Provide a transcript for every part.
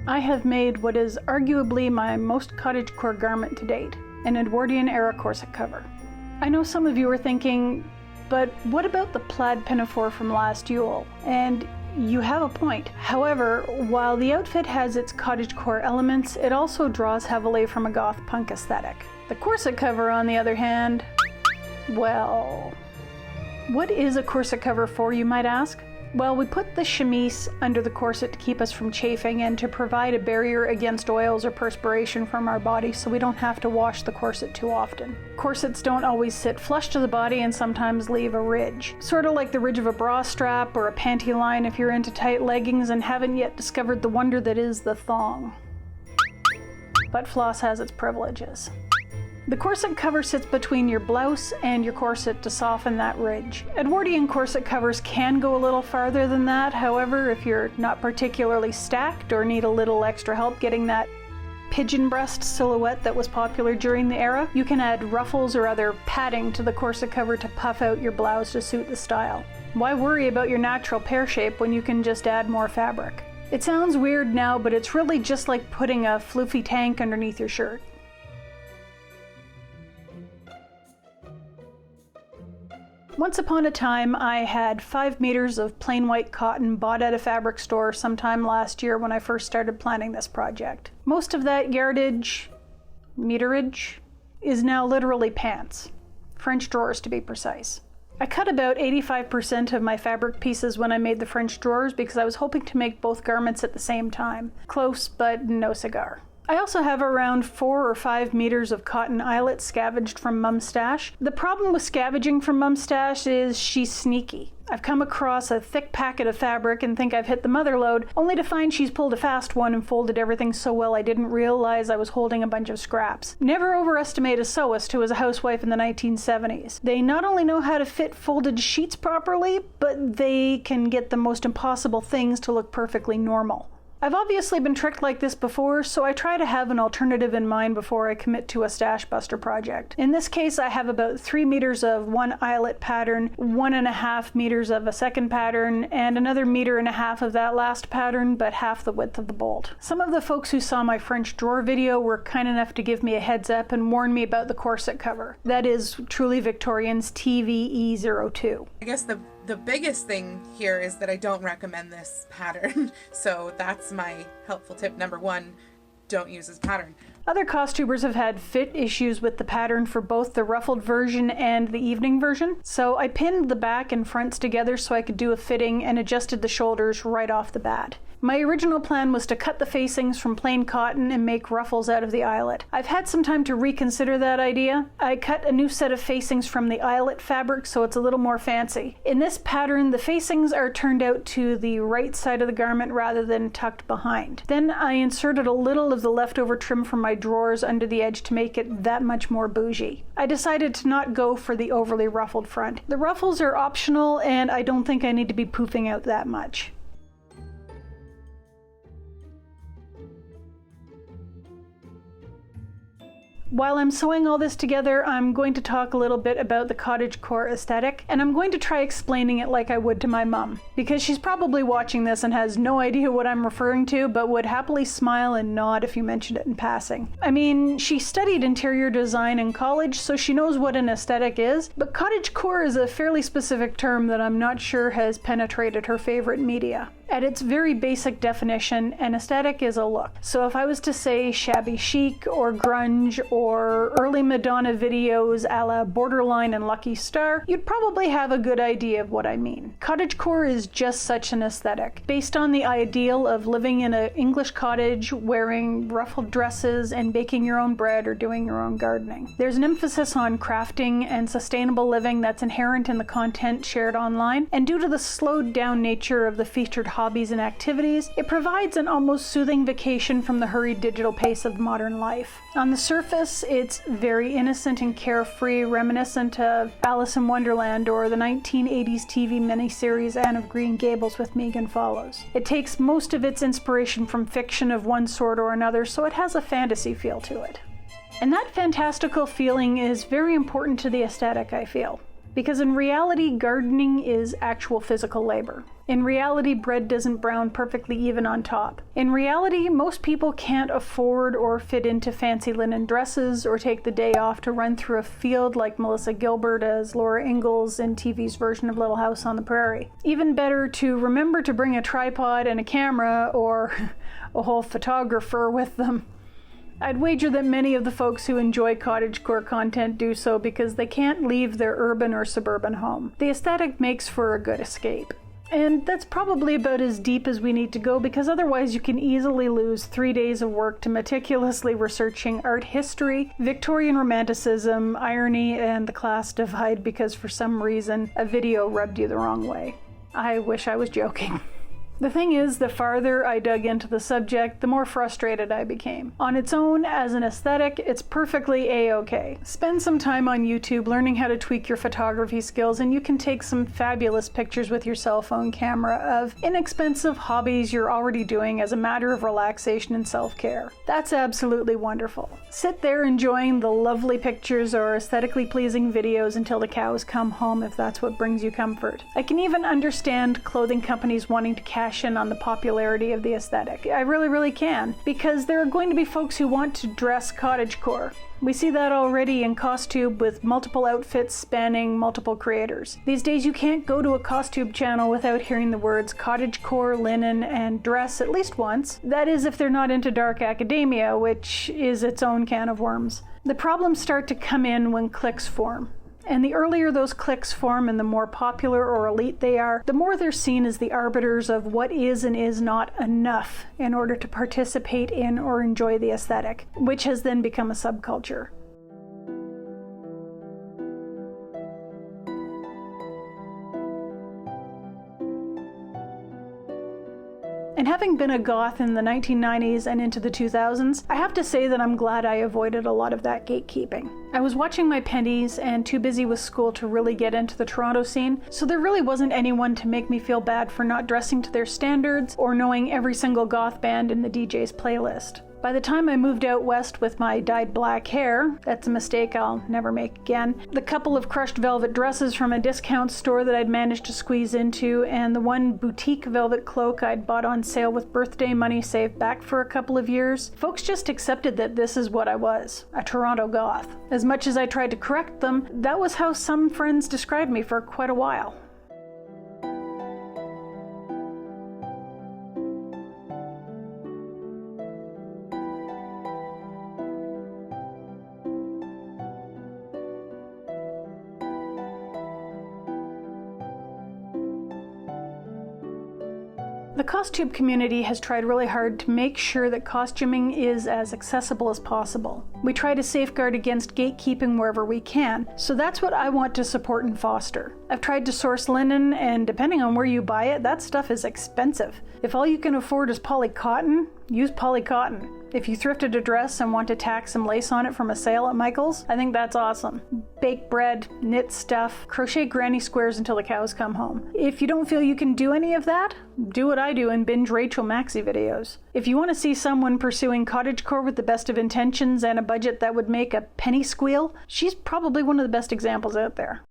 I have made what is arguably my most cottagecore garment to date, an Edwardian era corset cover. I know some of you are thinking, but what about the plaid pinafore from last Yule? And you have a point. However, while the outfit has its cottagecore elements, it also draws heavily from a goth punk aesthetic. The corset cover, on the other hand, well, what is a corset cover for, you might ask? Well, we put the chemise under the corset to keep us from chafing and to provide a barrier against oils or perspiration from our body so we don't have to wash the corset too often. Corsets don't always sit flush to the body and sometimes leave a ridge. Sort of like the ridge of a bra strap or a panty line if you're into tight leggings and haven't yet discovered the wonder that is the thong. But floss has its privileges. The corset cover sits between your blouse and your corset to soften that ridge. Edwardian corset covers can go a little farther than that. However, if you're not particularly stacked or need a little extra help getting that pigeon breast silhouette that was popular during the era, you can add ruffles or other padding to the corset cover to puff out your blouse to suit the style. Why worry about your natural pear shape when you can just add more fabric? It sounds weird now, but it's really just like putting a floofy tank underneath your shirt. Once upon a time, I had 5 meters of plain white cotton bought at a fabric store sometime last year when I first started planning this project. Most of that yardage, meterage, is now literally pants. French drawers to be precise. I cut about 85% of my fabric pieces when I made the French drawers because I was hoping to make both garments at the same time. Close, but no cigar. I also have around 4 or 5 meters of cotton eyelet scavenged from Mum's stash. The problem with scavenging from Mum's stash is she's sneaky. I've come across a thick packet of fabric and think I've hit the mother lode, only to find she's pulled a fast one and folded everything so well I didn't realize I was holding a bunch of scraps. Never overestimate a sewist who was a housewife in the 1970s. They not only know how to fit folded sheets properly, but they can get the most impossible things to look perfectly normal. I've obviously been tricked like this before, so I try to have an alternative in mind before I commit to a stash buster project. In this case, I have about 3 meters of one eyelet pattern, 1.5 meters of a second pattern, and another 1.5 meters of that last pattern, but half the width of the bolt. Some of the folks who saw my French drawer video were kind enough to give me a heads up and warn me about the corset cover. That is Truly Victorian's TVE02. I guess the biggest thing here is that I don't recommend this pattern. So that's my helpful tip number 1. Don't use this pattern. Other costumers have had fit issues with the pattern for both the ruffled version and the evening version. So I pinned the back and fronts together so I could do a fitting and adjusted the shoulders right off the bat. My original plan was to cut the facings from plain cotton and make ruffles out of the eyelet. I've had some time to reconsider that idea. I cut a new set of facings from the eyelet fabric so it's a little more fancy. In this pattern, the facings are turned out to the right side of the garment rather than tucked behind. Then I inserted a little of the leftover trim from my drawers under the edge to make it that much more bougie. I decided to not go for the overly ruffled front. The ruffles are optional and I don't think I need to be poofing out that much. While I'm sewing all this together, I'm going to talk a little bit about the cottagecore aesthetic, and I'm going to try explaining it like I would to my mum, because she's probably watching this and has no idea what I'm referring to, but would happily smile and nod if you mentioned it in passing. I mean, she studied interior design in college, so she knows what an aesthetic is, but cottagecore is a fairly specific term that I'm not sure has penetrated her favorite media. At its very basic definition, an aesthetic is a look. So if I was to say shabby chic or grunge or early Madonna videos a la Borderline and Lucky Star, you'd probably have a good idea of what I mean. Cottagecore is just such an aesthetic, based on the ideal of living in an English cottage, wearing ruffled dresses and baking your own bread or doing your own gardening. There's an emphasis on crafting and sustainable living that's inherent in the content shared online, and due to the slowed down nature of the featured hobbies and activities, it provides an almost soothing vacation from the hurried digital pace of modern life. On the surface, it's very innocent and carefree, reminiscent of Alice in Wonderland or the 1980s TV miniseries Anne of Green Gables with Megan Follows. It takes most of its inspiration from fiction of one sort or another, so it has a fantasy feel to it. And that fantastical feeling is very important to the aesthetic, I feel. Because in reality, gardening is actual physical labor. In reality, bread doesn't brown perfectly even on top. In reality, most people can't afford or fit into fancy linen dresses or take the day off to run through a field like Melissa Gilbert as Laura Ingalls in TV's version of Little House on the Prairie. Even better to remember to bring a tripod and a camera or a whole photographer with them. I'd wager that many of the folks who enjoy cottagecore content do so because they can't leave their urban or suburban home. The aesthetic makes for a good escape. And that's probably about as deep as we need to go, because otherwise you can easily lose 3 days of work to meticulously researching art history, Victorian romanticism, irony, and the class divide because for some reason a video rubbed you the wrong way. I wish I was joking. The thing is, the farther I dug into the subject, the more frustrated I became. On its own, as an aesthetic, it's perfectly a-okay. Spend some time on YouTube learning how to tweak your photography skills, and you can take some fabulous pictures with your cell phone camera of inexpensive hobbies you're already doing as a matter of relaxation and self-care. That's absolutely wonderful. Sit there enjoying the lovely pictures or aesthetically pleasing videos until the cows come home if that's what brings you comfort. I can even understand clothing companies wanting to cash in on the popularity of the aesthetic. I really can, because there are going to be folks who want to dress cottagecore. We see that already in Costube with multiple outfits spanning multiple creators. These days you can't go to a Costube channel without hearing the words cottagecore, linen, and dress at least once. That is if they're not into dark academia, which is its own can of worms. The problems start to come in when cliques form. And the earlier those cliques form and the more popular or elite they are, the more they're seen as the arbiters of what is and is not enough in order to participate in or enjoy the aesthetic, which has then become a subculture. And having been a goth in the 1990s and into the 2000s, I have to say that I'm glad I avoided a lot of that gatekeeping. I was watching my pennies and too busy with school to really get into the Toronto scene, so there really wasn't anyone to make me feel bad for not dressing to their standards or knowing every single goth band in the DJ's playlist. By the time I moved out west with my dyed black hair, that's a mistake I'll never make again, the couple of crushed velvet dresses from a discount store that I'd managed to squeeze into, and the one boutique velvet cloak I'd bought on sale with birthday money saved back for a couple of years, folks just accepted that this is what I was, a Toronto goth. As much as I tried to correct them, that was how some friends described me for quite a while. The Costube community has tried really hard to make sure that costuming is as accessible as possible. We try to safeguard against gatekeeping wherever we can, so that's what I want to support and foster. I've tried to source linen, and depending on where you buy it, that stuff is expensive. If all you can afford is poly cotton, use poly cotton. If you thrifted a dress and want to tack some lace on it from a sale at Michael's, I think that's awesome. Bake bread, knit stuff, crochet granny squares until the cows come home. If you don't feel you can do any of that, do what I do and binge Rachel Maxey videos. If you want to see someone pursuing cottagecore with the best of intentions and a budget that would make a penny squeal, she's probably one of the best examples out there.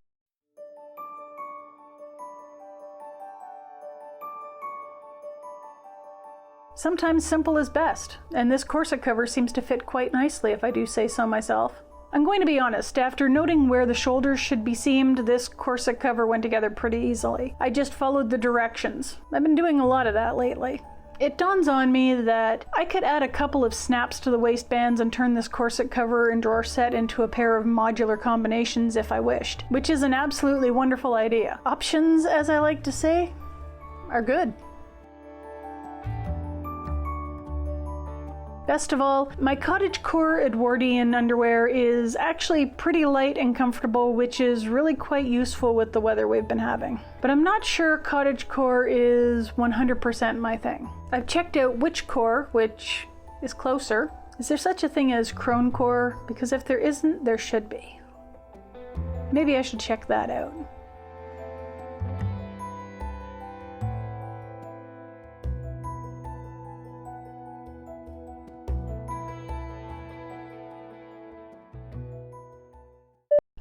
Sometimes simple is best, and this corset cover seems to fit quite nicely if I do say so myself. I'm going to be honest, after noting where the shoulders should be seamed, this corset cover went together pretty easily. I just followed the directions. I've been doing a lot of that lately. It dawns on me that I could add a couple of snaps to the waistbands and turn this corset cover and drawer set into a pair of modular combinations if I wished, which is an absolutely wonderful idea. Options, as I like to say, are good. Best of all, my Cottagecore Edwardian underwear is actually pretty light and comfortable, which is really quite useful with the weather we've been having. But I'm not sure Cottagecore is 100% my thing. I've checked out Witchcore, which is closer. Is there such a thing as cronecore? Because if there isn't, there should be. Maybe I should check that out.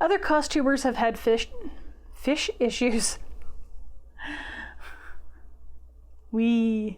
Other costumers have had Fish issues. We